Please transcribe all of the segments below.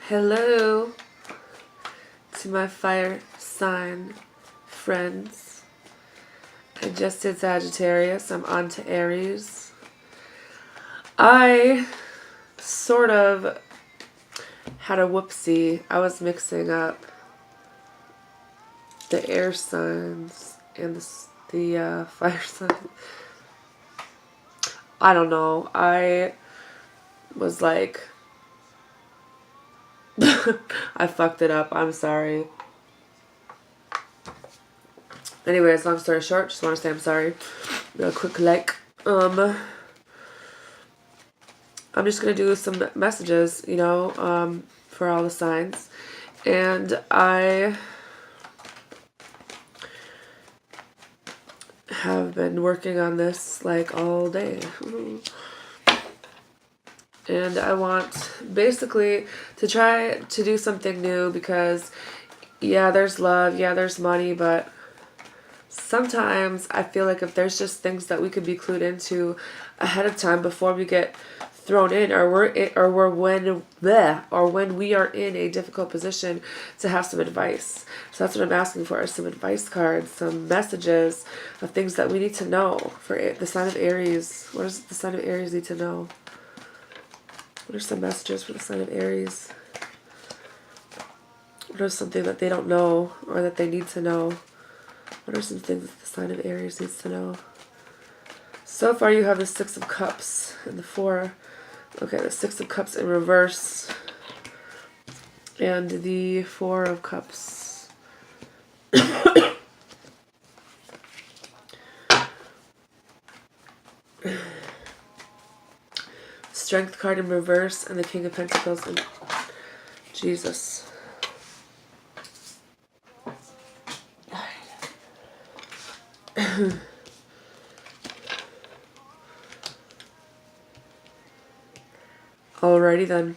Hello to my fire sign friends. I just did Sagittarius. I'm on to Aries. I sort of had a whoopsie. I was mixing up the air signs and the fire sign. I don't know. I was like, I fucked it up. I'm sorry. Anyways, long story short, just want to say I'm sorry. Real quick, I'm just gonna do some messages, for all the signs, and I have been working on this like all day. And I want basically to try to do something new because, yeah, there's love, yeah, there's money, but sometimes I feel like if there's just things that we could be clued into ahead of time before we get thrown in, or when we are in a difficult position, to have some advice. So that's what I'm asking for, some advice cards, some messages of things that we need to know for the sign of Aries. What does the sign of Aries need to know? What are some messages for the sign of Aries? What are something that they don't know or that they need to know? What are some things that the sign of Aries needs to know? So far you have the Six of Cups and the Four. Okay, the Six of Cups in reverse. And the Four of Cups. Strength card in reverse and the King of Pentacles in Jesus. Alrighty then.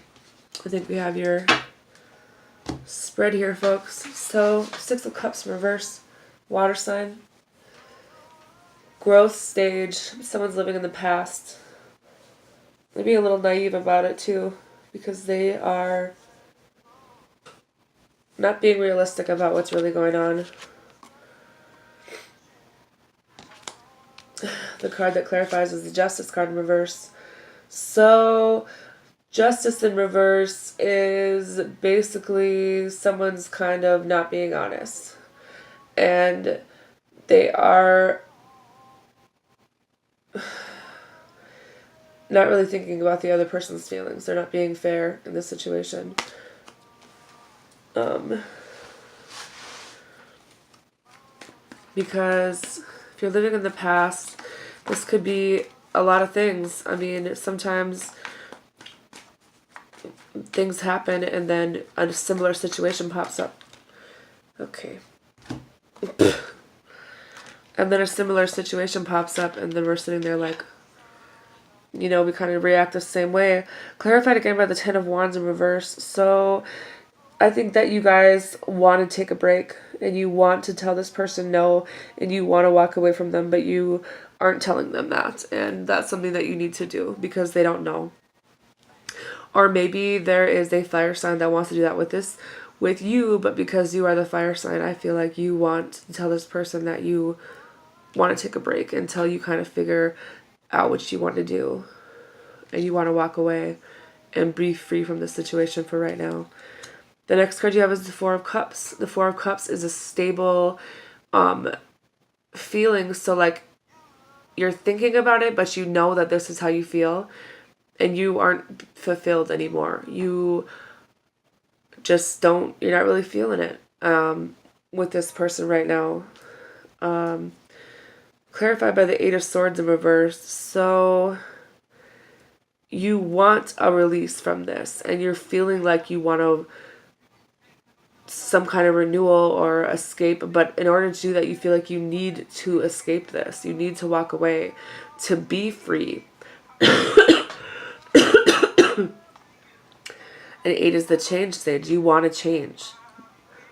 I think we have your spread here, folks. So, Six of Cups in reverse. Water sign. Growth stage. Someone's living in the past. They're being a little naive about it too, because they are not being realistic about what's really going on. The card that clarifies is the Justice card in reverse. So, Justice in reverse is basically someone's kind of not being honest. And they are not really thinking about the other person's feelings. They're not being fair in this situation. Because if you're living in the past, this could be a lot of things. I mean, sometimes things happen and then a similar situation pops up. Okay. And then a similar situation pops up and then we're sitting there like, we kind of react the same way. Clarified again by the Ten of Wands in reverse. So I think that you guys want to take a break and you want to tell this person no and you want to walk away from them, but you aren't telling them that. And that's something that you need to do because they don't know. Or maybe there is a fire sign that wants to do that with you, but because you are the fire sign, I feel like you want to tell this person that you want to take a break until you kind of figure out what you want to do. And you want to walk away and be free from the situation for right now. The next card you have is the Four of Cups. The Four of Cups is a stable feeling. So like you're thinking about it, but you know that this is how you feel. And you aren't fulfilled anymore. You just you're not really feeling it with this person right now. Clarified by the Eight of Swords in reverse. So you want a release from this. And you're feeling like you want some kind of renewal or escape. But in order to do that, you feel like you need to escape this. You need to walk away to be free. And 8 is the change stage. You want to change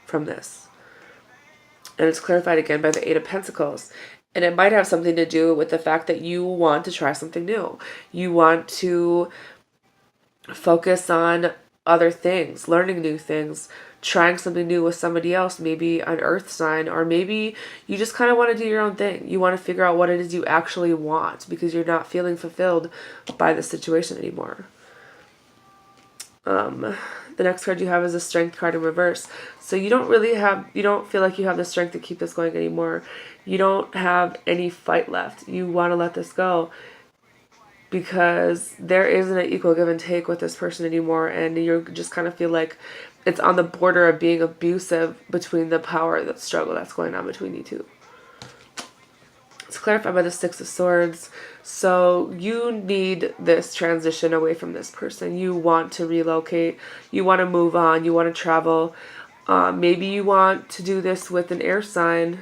from this. And it's clarified again by the Eight of Pentacles. And it might have something to do with the fact that you want to try something new. You want to focus on other things, learning new things, trying something new with somebody else, maybe an earth sign, or maybe you just kind of want to do your own thing. You want to figure out what it is you actually want because you're not feeling fulfilled by the situation anymore. The next card you have is a strength card in reverse. So you don't feel like you have the strength to keep this going anymore. You don't have any fight left. You want to let this go because there isn't an equal give and take with this person anymore, and you just kind of feel like it's on the border of being abusive between the power, the struggle that's going on between you two. It's clarified by the Six of Swords. So you need this transition away from this person. You want to relocate. You want to move on. You want to travel. Maybe you want to do this with an air sign.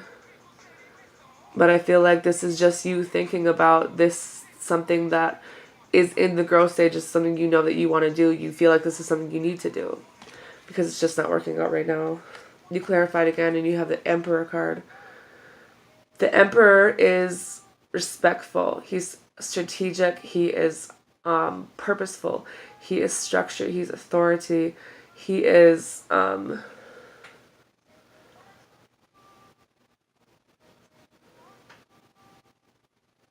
But I feel like this is just you thinking about this, something that is in the growth stage, is something you know that you want to do. You feel like this is something you need to do because it's just not working out right now. You clarified again and you have the Emperor card. The Emperor is respectful. He's strategic. He is purposeful. He is structured. He's authority. He is all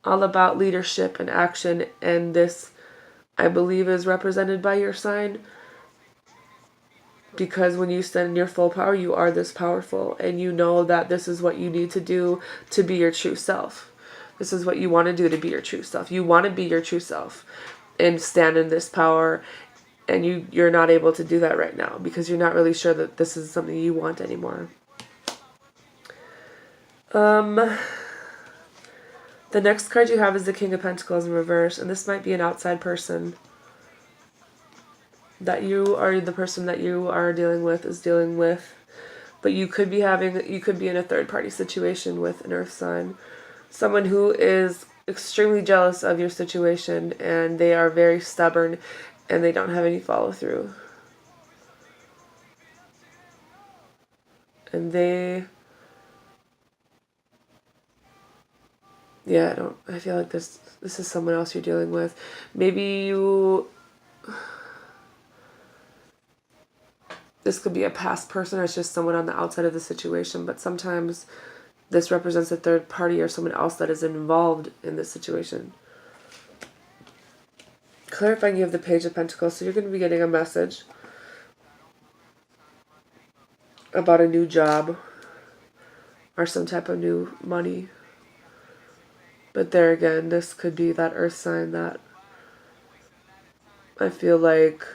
about leadership and action. And this, I believe, is represented by your sign. Because when you stand in your full power, you are this powerful. And you know that this is what you need to do to be your true self. This is what you want to do to be your true self. You want to be your true self and stand in this power. And you're not able to do that right now because you're not really sure that this is something you want anymore. The next card you have is the King of Pentacles in reverse. And this might be an outside person that you are, the person that you are dealing with is dealing with. But you could be in a third party situation with an earth sign. Someone who is extremely jealous of your situation and they are very stubborn and they don't have any follow through. And I feel like this is someone else you're dealing with. Maybe this could be a past person or it's just someone on the outside of the situation, but sometimes this represents a third party or someone else that is involved in this situation. Clarifying, you have the Page of Pentacles, so you're going to be getting a message about a new job or some type of new money. But there again, this could be that earth sign that I feel like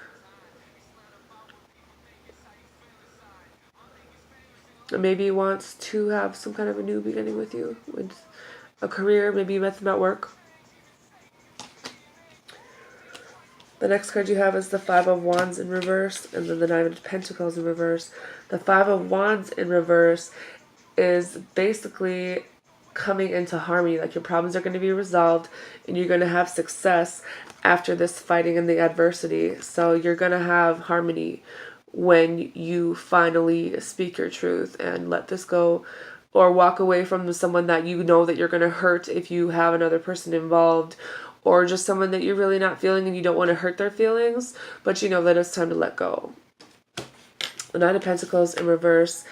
maybe wants to have some kind of a new beginning with you, with a career. Maybe you met them at work. The next card you have is the Five of Wands in reverse, and then the Nine of Pentacles in reverse. The Five of Wands in reverse is basically coming into harmony. Like your problems are going to be resolved, and you're going to have success after this fighting and the adversity. So you're going to have harmony when you finally speak your truth and let this go, or walk away from someone that you know that you're going to hurt if you have another person involved, or just someone that you're really not feeling and you don't want to hurt their feelings, but you know that it's time to let go. The Nine of Pentacles in reverse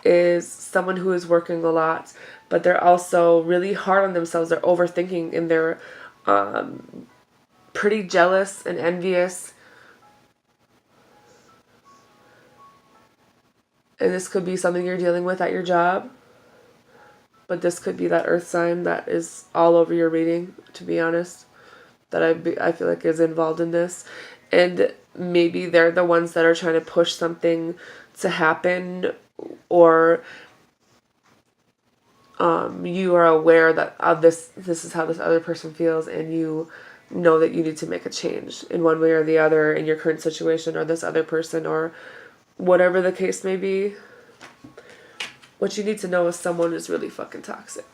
is someone who is working a lot, but they're also really hard on themselves. They're overthinking and they're pretty jealous and envious. And this could be something you're dealing with at your job. But this could be that earth sign that is all over your reading, to be honest. That I feel like is involved in this. And maybe they're the ones that are trying to push something to happen. Or you are aware that this is how this other person feels. And you know that you need to make a change in one way or the other in your current situation or this other person or whatever the case may be. What you need to know is someone is really fucking toxic.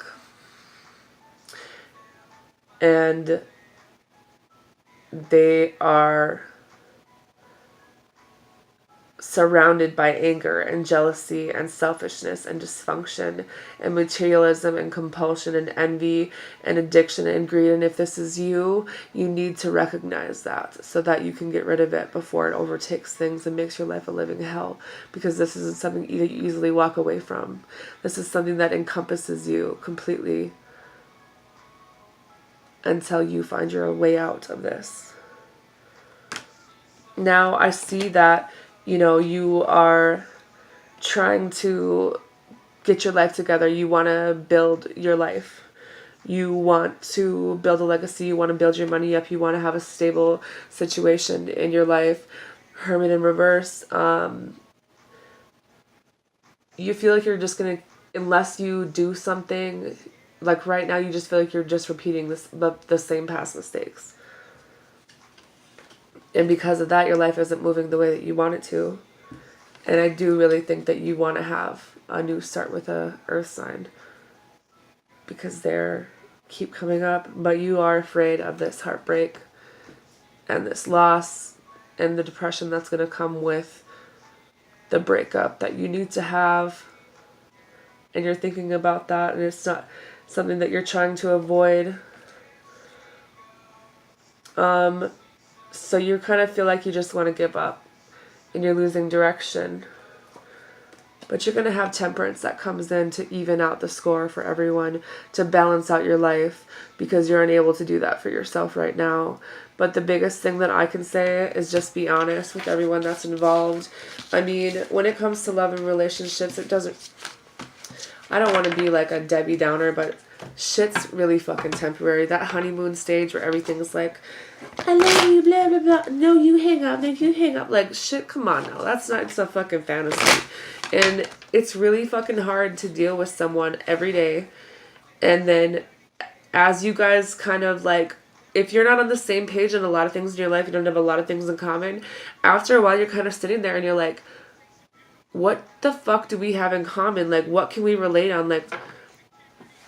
And they are surrounded by anger and jealousy and selfishness and dysfunction and materialism and compulsion and envy and addiction and greed. And if this is you, you need to recognize that so that you can get rid of it before it overtakes things and makes your life a living hell, because this isn't something that you easily walk away from. This is something that encompasses you completely until you find your way out of this. Now I see that, you are trying to get your life together. You want to build your life. You want to build a legacy. You want to build your money up. You want to have a stable situation in your life. Hermit in reverse. You feel like you're just going to, unless you do something, like right now, you just feel like you're just repeating the same past mistakes. And because of that, your life isn't moving the way that you want it to. And I do really think that you want to have a new start with a earth sign, because they keep coming up. But you are afraid of this heartbreak and this loss and the depression that's going to come with the breakup that you need to have. And you're thinking about that, and it's not something that you're trying to avoid. So you kind of feel like you just want to give up and you're losing direction. But you're going to have temperance that comes in to even out the score for everyone, to balance out your life, because you're unable to do that for yourself right now. But the biggest thing that I can say is just be honest with everyone that's involved. I mean, when it comes to love and relationships, I don't want to be like a Debbie Downer, but shit's really fucking temporary. That honeymoon stage where everything's like, I love you, blah, blah, blah. No, you hang up. No, you hang up. Like, shit, come on now. It's a fucking fantasy. And it's really fucking hard to deal with someone every day. And then as you guys kind of like, if you're not on the same page in a lot of things in your life, you don't have a lot of things in common, after a while you're kind of sitting there and you're like, what the fuck do we have in common? Like, what can we relate on? Like,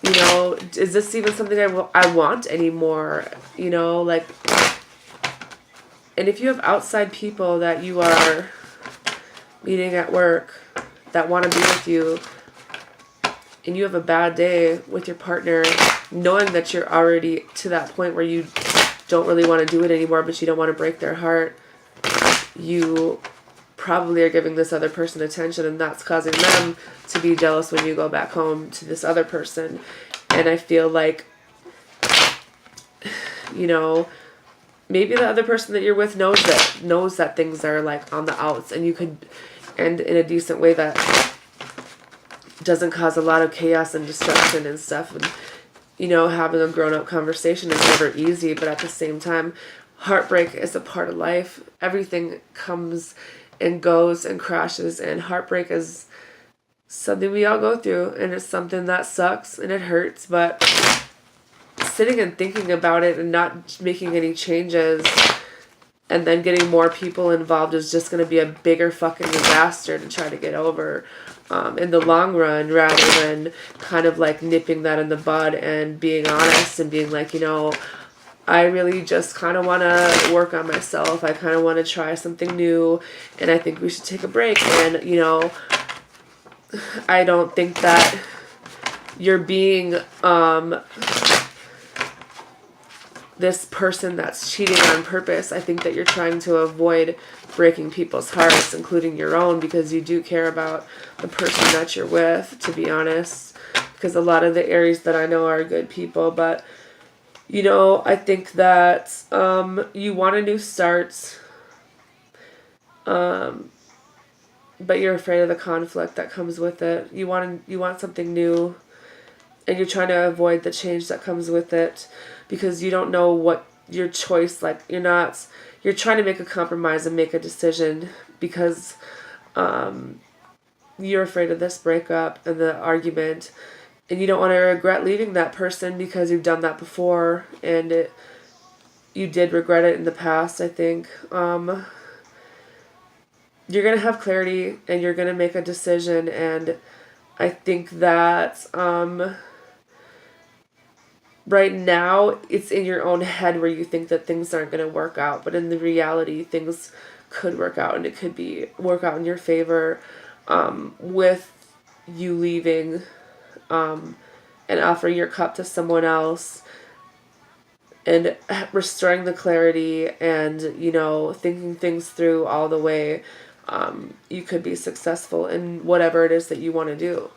is this even something I want anymore? Like, and if you have outside people that you are meeting at work that want to be with you, and you have a bad day with your partner, knowing that you're already to that point where you don't really want to do it anymore, but you don't want to break their heart, you probably are giving this other person attention, and that's causing them to be jealous when you go back home to this other person. And I feel like, maybe the other person that you're with knows that things are like on the outs, and you could end in a decent way that doesn't cause a lot of chaos and destruction and stuff. And having a grown-up conversation is never easy, but at the same time, heartbreak is a part of life. Everything comes and goes and crashes, and heartbreak is something we all go through, and it's something that sucks and it hurts. But sitting and thinking about it and not making any changes and then getting more people involved is just going to be a bigger fucking disaster to try to get over in the long run, rather than kind of like nipping that in the bud and being honest and being like, I really just kind of want to work on myself. I kind of want to try something new, and I think we should take a break. And, I don't think that you're being this person that's cheating on purpose. I think that you're trying to avoid breaking people's hearts, including your own, because you do care about the person that you're with, to be honest. Because a lot of the Aries that I know are good people, but I think that you want a new start, but you're afraid of the conflict that comes with it. You want something new, and you're trying to avoid the change that comes with it, because you don't know what your choice, like, you're trying to make a compromise and make a decision, because you're afraid of this breakup and the argument, and you don't want to regret leaving that person, because you've done that before, and you did regret it in the past, I think. You're going to have clarity, and you're going to make a decision, and I think that right now it's in your own head where you think that things aren't going to work out, but in the reality, things could work out, and it could work out in your favor, with you leaving, and offering your cup to someone else, and restoring the clarity, and thinking things through all the way. You could be successful in whatever it is that you want to do.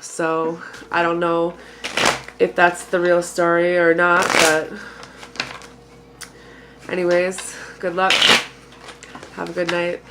So I don't know if that's the real story or not, but anyways, good luck. Have a good night.